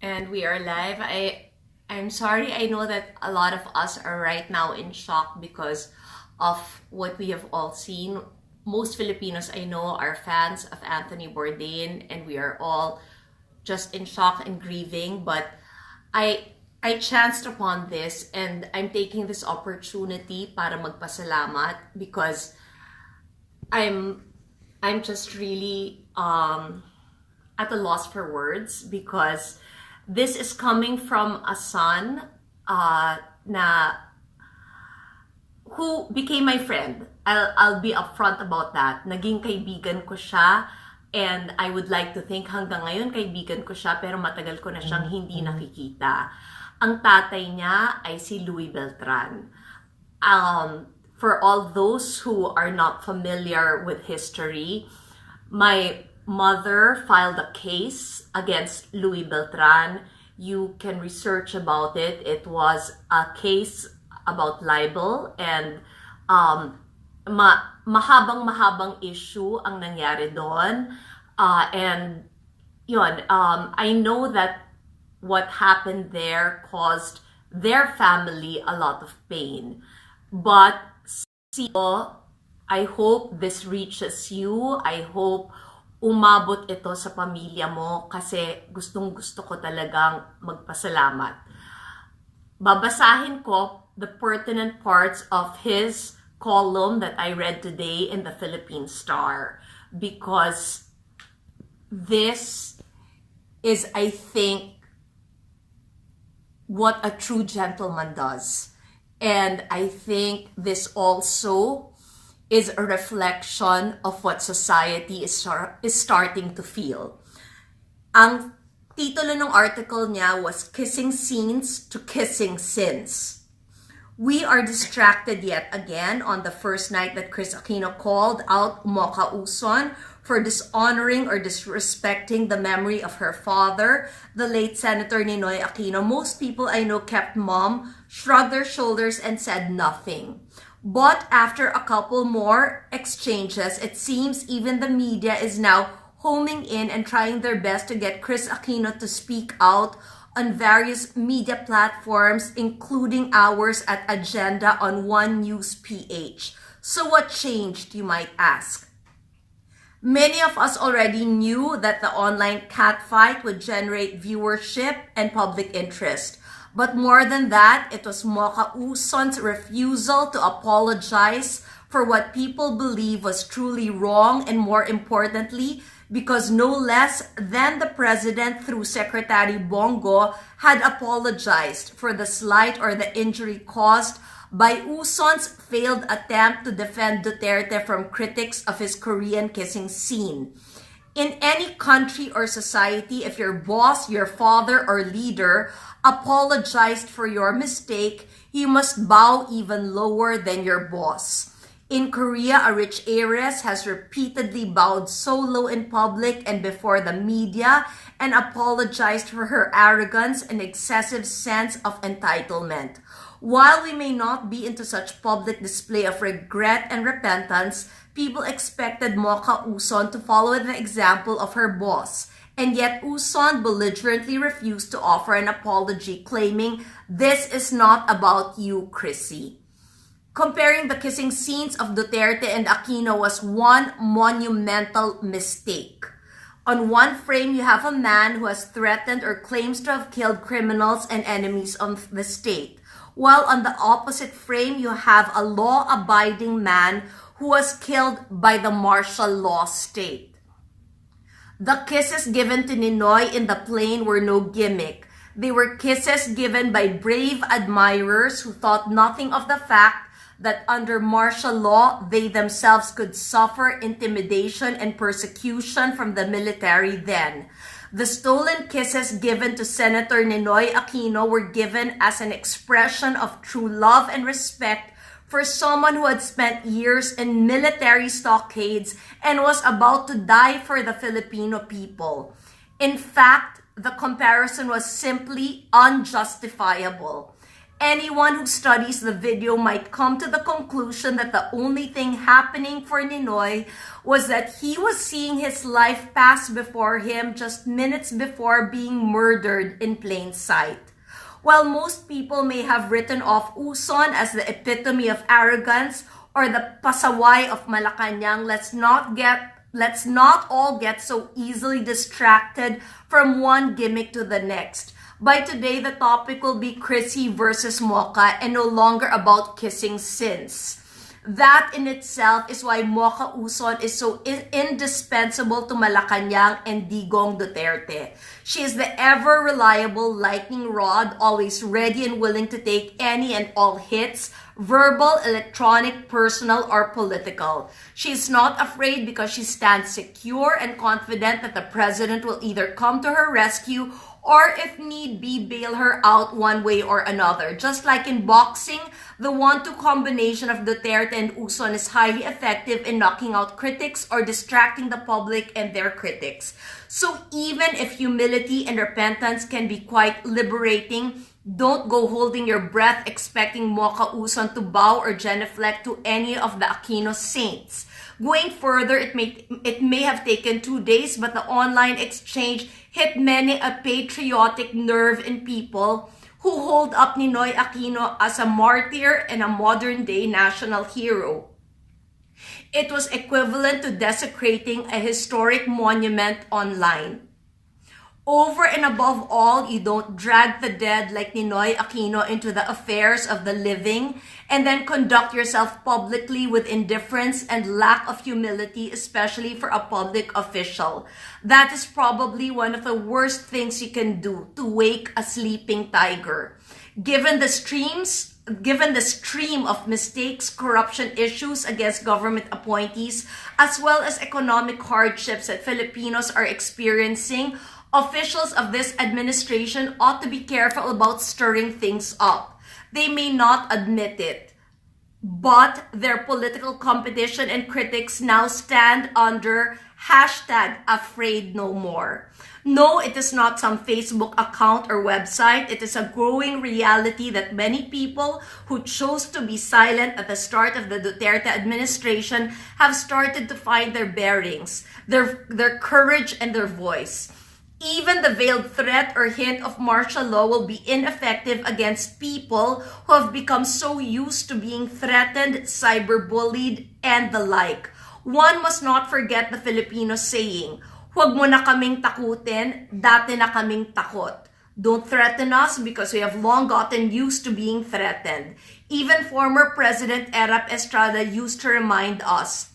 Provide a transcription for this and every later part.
And we are live. I'm sorry. I know that a lot of us are right now in shock because of what we have all seen. Most Filipinos I know are fans of Anthony Bourdain, and we are all just in shock and grieving. But I chanced upon this, and I'm taking this opportunity para magpasalamat because I'm just really at a loss for words, because this is coming from a son who became my friend. I'll be upfront about that. Naging kaibigan ko siya, and I would like to think hanggang ngayon kaibigan ko siya, pero matagal ko na siyang hindi nakikita. Ang tatay niya ay si Louis Beltran. For all those who are not familiar with history, my mother filed a case against Louis Beltran. You can research about it. It was a case about libel, and mahabang issue ang nangyari doon. And yun, I know that what happened there caused their family a lot of pain. But Cito, I hope this reaches you. I hope umabot ito sa pamilya mo, kasi gustong-gusto ko talagang magpasalamat. Babasahin ko the pertinent parts of his column that I read today in the Philippine Star, because this is, I think, what a true gentleman does. And I think this also is a reflection of what society is starting to feel. Ang titulo ng article niya was Kissing Scenes to Kissing Sins. We are distracted yet again on the first night that Kris Aquino called out Uson for dishonoring or disrespecting the memory of her father, the late Senator Ninoy Aquino. Most people I know kept mum, shrugged their shoulders, and said nothing. But after a couple more exchanges, it seems even the media is now homing in and trying their best to get Kris Aquino to speak out on various media platforms, including ours at Agenda on One News PH. So what changed, you might ask? Many of us already knew that the online catfight would generate viewership and public interest. But more than that, it was Uson's refusal to apologize for what people believe was truly wrong, and more importantly, because no less than the president through Secretary Bong Go had apologized for the slight or the injury caused by Uson's failed attempt to defend Duterte from critics of his Korean kissing scene. In any country or society, if your boss, your father, or leader apologized for your mistake, you must bow even lower than your boss. In Korea, a rich heiress has repeatedly bowed so low in public and before the media and apologized for her arrogance and excessive sense of entitlement. While we may not be into such public display of regret and repentance, people expected Uson to follow the example of her boss. And yet Uson belligerently refused to offer an apology, claiming, "This is not about you, Chrissy." Comparing the kissing scenes of Duterte and Aquino was one monumental mistake. On one frame, you have a man who has threatened or claims to have killed criminals and enemies of the state, while on the opposite frame, you have a law-abiding man who was killed by the martial law state. The kisses given to Ninoy in the plane were no gimmick. They were kisses given by brave admirers who thought nothing of the fact that under martial law, they themselves could suffer intimidation and persecution from the military then. The stolen kisses given to Senator Ninoy Aquino were given as an expression of true love and respect for someone who had spent years in military stockades and was about to die for the Filipino people. In fact, the comparison was simply unjustifiable. Anyone who studies the video might come to the conclusion that the only thing happening for Ninoy was that he was seeing his life pass before him just minutes before being murdered in plain sight. While most people may have written off Uson as the epitome of arrogance or the pasaway of Malacanang, let's not all get so easily distracted from one gimmick to the next. By today, the topic will be Chrissy versus Mocha and no longer about kissing sins. That in itself is why Mocha Uson is so indispensable to Malacanang and Digong Duterte. She is the ever-reliable lightning rod, always ready and willing to take any and all hits, verbal, electronic, personal, or political. She is not afraid because she stands secure and confident that the president will either come to her rescue or if need be, bail her out one way or another. Just like in boxing, the 1-2 combination of Duterte and Uson is highly effective in knocking out critics or distracting the public and their critics. So even if humility and repentance can be quite liberating, don't go holding your breath expecting Mocha Uson to bow or genuflect to any of the Aquino saints. Going further, it may have taken 2 days, but the online exchange hit many a patriotic nerve in people who hold up Ninoy Aquino as a martyr and a modern-day national hero. It was equivalent to desecrating a historic monument online. Over and above all, you don't drag the dead like Ninoy Aquino into the affairs of the living and then conduct yourself publicly with indifference and lack of humility, especially for a public official. That is probably one of the worst things you can do, to wake a sleeping tiger. Given the stream of mistakes, corruption issues against government appointees, as well as economic hardships that Filipinos are experiencing, officials of this administration ought to be careful about stirring things up. They may not admit it, but their political competition and critics now stand under #AfraidNoMore. No, it is not some Facebook account or website. It is a growing reality that many people who chose to be silent at the start of the Duterte administration have started to find their bearings, their courage and their voice. Even the veiled threat or hint of martial law will be ineffective against people who have become so used to being threatened, cyberbullied, and the like. One must not forget the Filipino saying, "Huwag mo na kaming takutin, dati na kaming takot." Don't threaten us because we have long gotten used to being threatened. Even former President Erap Estrada used to remind us,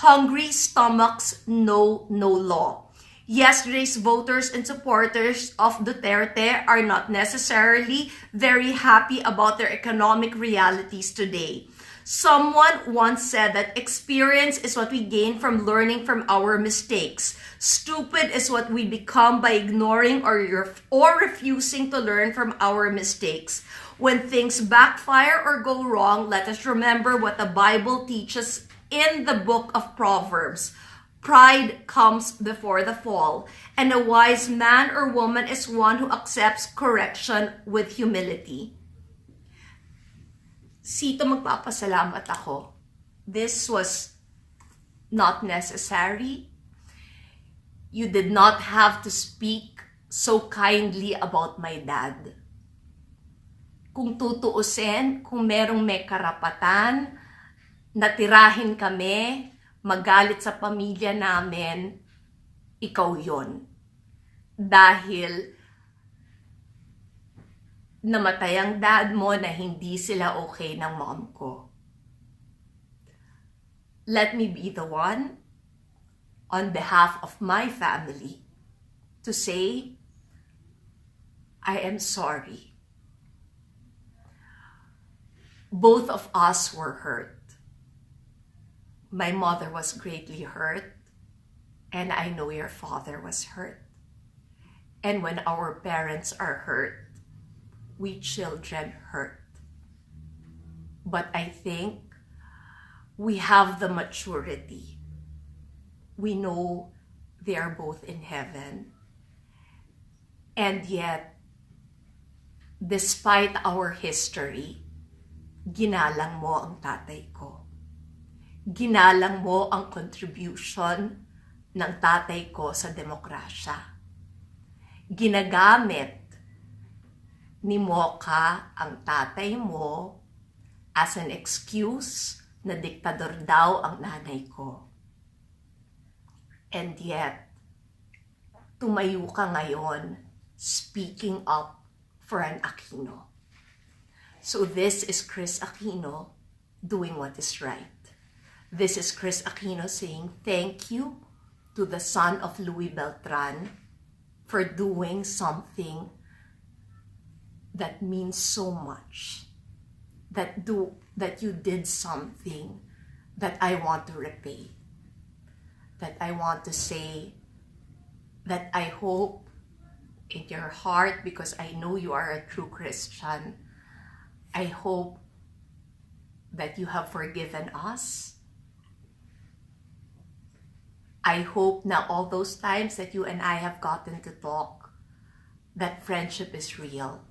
hungry stomachs know no law. Yesterday's voters and supporters of Duterte are not necessarily very happy about their economic realities today. Someone once said that experience is what we gain from learning from our mistakes. Stupid is what we become by ignoring or refusing to learn from our mistakes. When things backfire or go wrong, let us remember what the Bible teaches in the book of Proverbs. Pride comes before the fall, and a wise man or woman is one who accepts correction with humility. Cito, magpapasalamat ako. This was not necessary. You did not have to speak so kindly about my dad. Kung tutuusin, kung merong may karapatan, natirahin kami, magalit sa pamilya namin, ikaw yon. Dahil namatay ang dad mo na hindi sila okay ng mom ko. Let me be the one, on behalf of my family, to say, I am sorry. Both of us were hurt. My mother was greatly hurt, and I know your father was hurt. And when our parents are hurt, we children hurt. But I think we have the maturity. We know they are both in heaven. And yet, despite our history, ginalang mo ang tatay ko. Ginalang mo ang contribution ng tatay ko sa demokrasya. Ginagamit ni Mocha ang tatay mo as an excuse na diktador daw ang nanay ko. And yet, tumayo ka ngayon speaking up for an Aquino. So this is Kris Aquino doing what is right. This is Kris Aquino saying thank you to the son of Louis Beltran for doing something that means so much. That you did something that I want to repay. That I want to say that I hope in your heart, because I know you are a true Christian, I hope that you have forgiven us. I hope na all those times that you and I have gotten to talk, that friendship is real.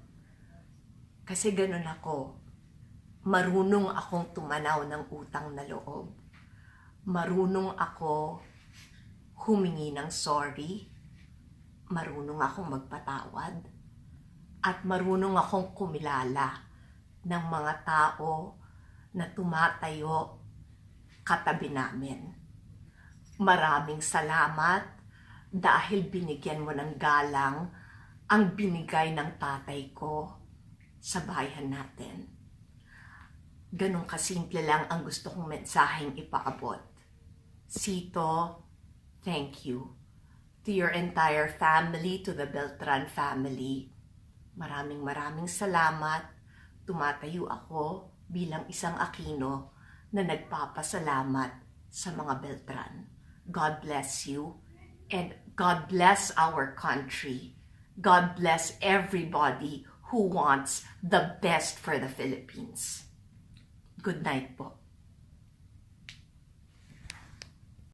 Kasi ganun ako. Marunong akong tumanaw ng utang na loob. Marunong ako humingi ng sorry. Marunong akong magpatawad. At marunong akong kumilala ng mga tao na tumatayo katabi namin. Maraming salamat dahil binigyan mo ng galang ang binigay ng tatay ko sa bayan natin. Ganun kasimple lang ang gusto kong mensaheng ipaabot. Cito, thank you. To your entire family, to the Beltran family, maraming salamat. Tumatayo ako bilang isang Aquino na nagpapasalamat sa mga Beltran. God bless you, and God bless our country. God bless everybody who wants the best for the Philippines. Good night po.